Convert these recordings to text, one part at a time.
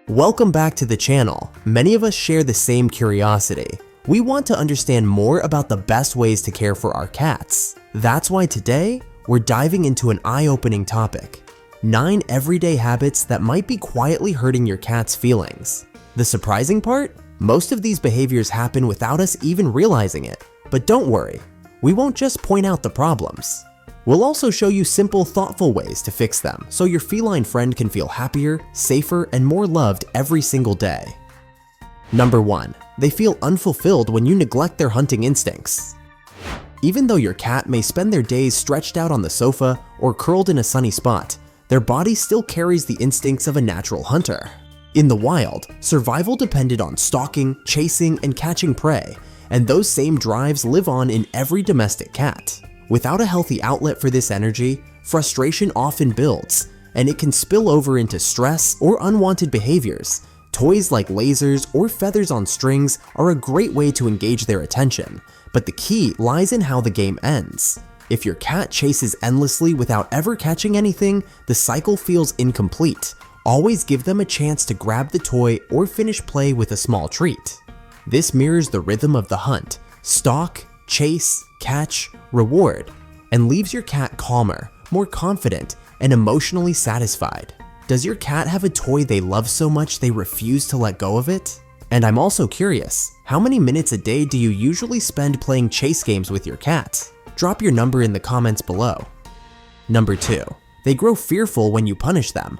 Welcome back to the channel. Many of us share the same curiosity. We want to understand more about the best ways to care for our cats. That's why today, we're diving into an eye-opening topic: 9 everyday habits that might be quietly hurting your cat's feelings. The surprising part? Most of these behaviors happen without us even realizing it. But don't worry, we won't just point out the problems. We'll also show you simple, thoughtful ways to fix them so your feline friend can feel happier, safer, and more loved every single day. Number 1. They feel unfulfilled when you neglect their hunting instincts. Even though your cat may spend their days stretched out on the sofa or curled in a sunny spot, their body still carries the instincts of a natural hunter. In the wild, survival depended on stalking, chasing, and catching prey, and those same drives live on in every domestic cat. Without a healthy outlet for this energy, frustration often builds, and it can spill over into stress or unwanted behaviors. Toys like lasers or feathers on strings are a great way to engage their attention, but the key lies in how the game ends. If your cat chases endlessly without ever catching anything, the cycle feels incomplete. Always give them a chance to grab the toy or finish play with a small treat. This mirrors the rhythm of the hunt: stalk, chase, catch, reward, and leaves your cat calmer, more confident, and emotionally satisfied. Does your cat have a toy they love so much they refuse to let go of it? And I'm also curious, how many minutes a day do you usually spend playing chase games with your cat? Drop your number in the comments below. Number 2. They grow fearful when you punish them.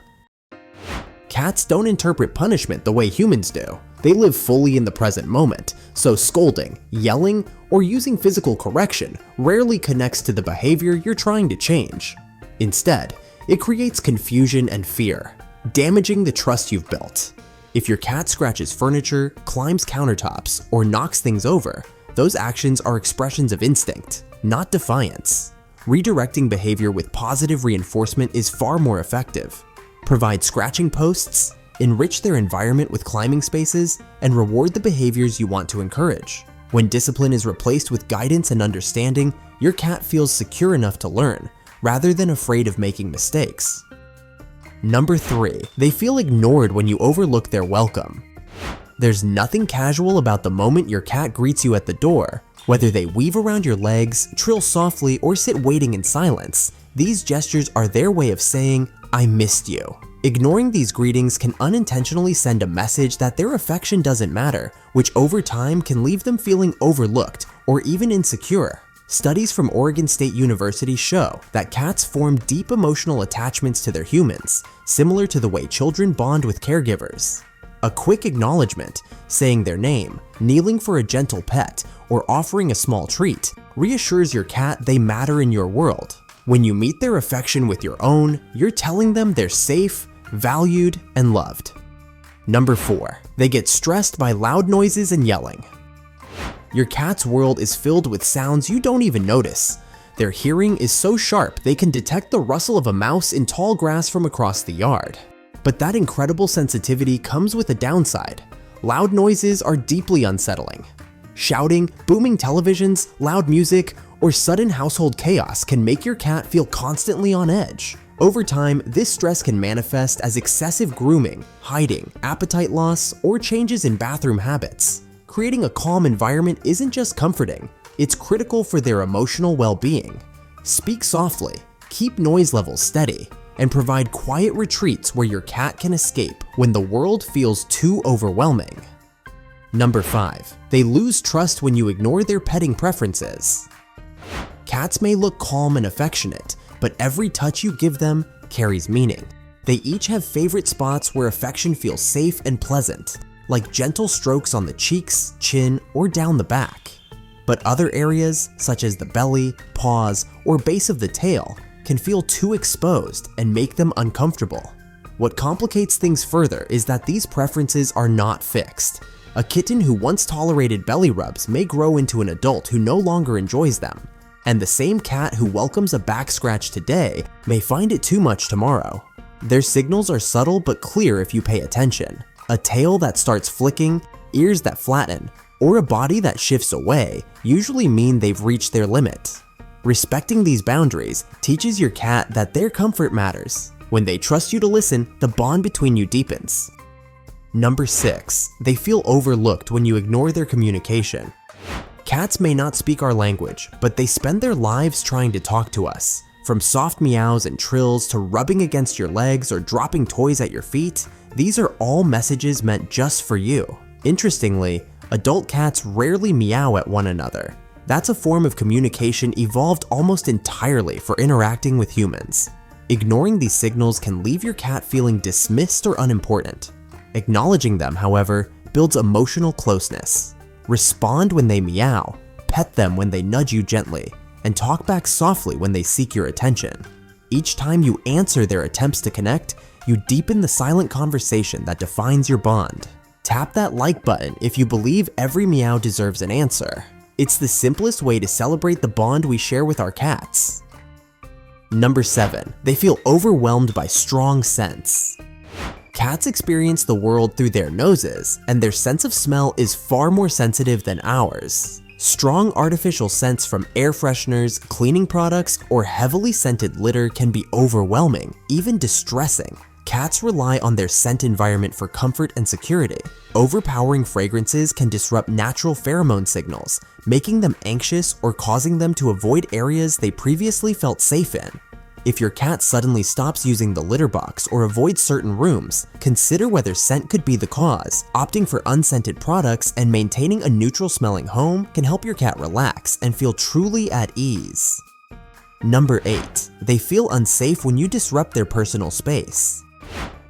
Cats don't interpret punishment the way humans do. They live fully in the present moment, so scolding, yelling, or using physical correction rarely connects to the behavior you're trying to change. Instead, it creates confusion and fear, damaging the trust you've built. If your cat scratches furniture, climbs countertops, or knocks things over, those actions are expressions of instinct, not defiance. Redirecting behavior with positive reinforcement is far more effective. Provide scratching posts, enrich their environment with climbing spaces, and reward the behaviors you want to encourage. When discipline is replaced with guidance and understanding, your cat feels secure enough to learn, rather than afraid of making mistakes. Number 3. They feel ignored when you overlook their welcome. There's nothing casual about the moment your cat greets you at the door. Whether they weave around your legs, trill softly, or sit waiting in silence, these gestures are their way of saying, "I missed you." Ignoring these greetings can unintentionally send a message that their affection doesn't matter, which over time can leave them feeling overlooked or even insecure. Studies from Oregon State University show that cats form deep emotional attachments to their humans, similar to the way children bond with caregivers. A quick acknowledgement, saying their name, kneeling for a gentle pet, or offering a small treat reassures your cat they matter in your world. When you meet their affection with your own, you're telling them they're safe, valued, and loved. Number 4. They get stressed by loud noises and yelling. Your cat's world is filled with sounds you don't even notice. Their hearing is so sharp they can detect the rustle of a mouse in tall grass from across the yard. But that incredible sensitivity comes with a downside. Loud noises are deeply unsettling. Shouting, booming televisions, loud music, or sudden household chaos can make your cat feel constantly on edge. Over time, this stress can manifest as excessive grooming, hiding, appetite loss, or changes in bathroom habits. Creating a calm environment isn't just comforting, it's critical for their emotional well-being. Speak softly, keep noise levels steady, and provide quiet retreats where your cat can escape when the world feels too overwhelming. Number 5. They lose trust when you ignore their petting preferences. Cats may look calm and affectionate, but every touch you give them carries meaning. They each have favorite spots where affection feels safe and pleasant, like gentle strokes on the cheeks, chin, or down the back. But other areas, such as the belly, paws, or base of the tail, can feel too exposed and make them uncomfortable. What complicates things further is that these preferences are not fixed. A kitten who once tolerated belly rubs may grow into an adult who no longer enjoys them. And the same cat who welcomes a back scratch today may find it too much tomorrow. Their signals are subtle but clear if you pay attention. A tail that starts flicking, ears that flatten, or a body that shifts away usually mean they've reached their limit. Respecting these boundaries teaches your cat that their comfort matters. When they trust you to listen, the bond between you deepens. Number 6. They feel overlooked when you ignore their communication. Cats may not speak our language, but they spend their lives trying to talk to us. From soft meows and trills to rubbing against your legs or dropping toys at your feet, these are all messages meant just for you. Interestingly, adult cats rarely meow at one another. That's a form of communication evolved almost entirely for interacting with humans. Ignoring these signals can leave your cat feeling dismissed or unimportant. Acknowledging them, however, builds emotional closeness. Respond when they meow, pet them when they nudge you gently, and talk back softly when they seek your attention. Each time you answer their attempts to connect, you deepen the silent conversation that defines your bond. Tap that like button if you believe every meow deserves an answer. It's the simplest way to celebrate the bond we share with our cats. Number 7. They feel overwhelmed by strong scents. Cats experience the world through their noses, and their sense of smell is far more sensitive than ours. Strong artificial scents from air fresheners, cleaning products, or heavily scented litter can be overwhelming, even distressing. Cats rely on their scent environment for comfort and security. Overpowering fragrances can disrupt natural pheromone signals, making them anxious or causing them to avoid areas they previously felt safe in. If your cat suddenly stops using the litter box or avoids certain rooms, consider whether scent could be the cause. Opting for unscented products and maintaining a neutral-smelling home can help your cat relax and feel truly at ease. Number 8. They feel unsafe when you disrupt their personal space.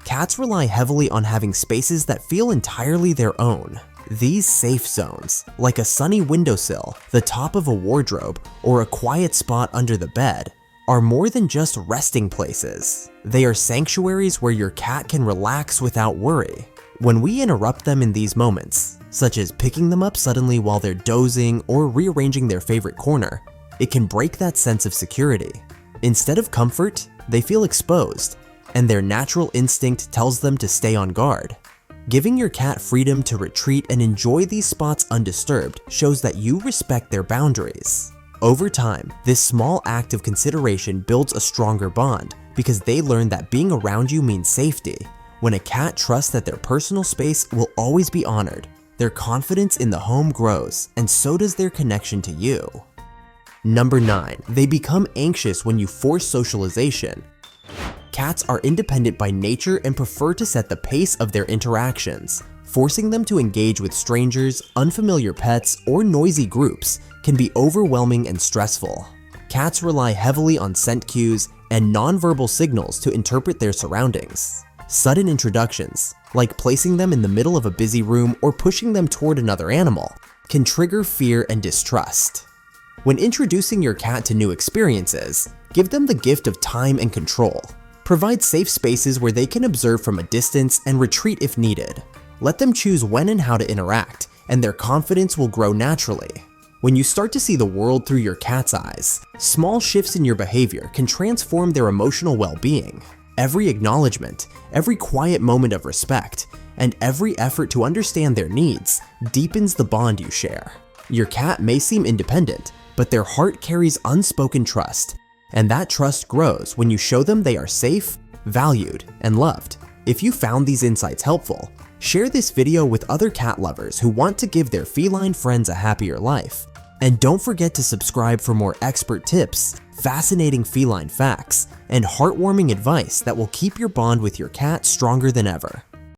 Cats rely heavily on having spaces that feel entirely their own. These safe zones, like a sunny windowsill, the top of a wardrobe, or a quiet spot under the bed, are more than just resting places. They are sanctuaries where your cat can relax without worry. When we interrupt them in these moments, such as picking them up suddenly while they're dozing or rearranging their favorite corner, it can break that sense of security. Instead of comfort, they feel exposed, and their natural instinct tells them to stay on guard. Giving your cat freedom to retreat and enjoy these spots undisturbed shows that you respect their boundaries. Over time, this small act of consideration builds a stronger bond because they learn that being around you means safety. When a cat trusts that their personal space will always be honored, their confidence in the home grows, and so does their connection to you. Number 9. They become anxious when you force socialization. Cats are independent by nature and prefer to set the pace of their interactions. Forcing them to engage with strangers, unfamiliar pets, or noisy groups can be overwhelming and stressful. Cats rely heavily on scent cues and nonverbal signals to interpret their surroundings. Sudden introductions, like placing them in the middle of a busy room or pushing them toward another animal, can trigger fear and distrust. When introducing your cat to new experiences, give them the gift of time and control. Provide safe spaces where they can observe from a distance and retreat if needed. Let them choose when and how to interact, and their confidence will grow naturally. When you start to see the world through your cat's eyes, small shifts in your behavior can transform their emotional well-being. Every acknowledgement, every quiet moment of respect, and every effort to understand their needs deepens the bond you share. Your cat may seem independent, but their heart carries unspoken trust, and that trust grows when you show them they are safe, valued, and loved. If you found these insights helpful, share this video with other cat lovers who want to give their feline friends a happier life. And don't forget to subscribe for more expert tips, fascinating feline facts, and heartwarming advice that will keep your bond with your cat stronger than ever.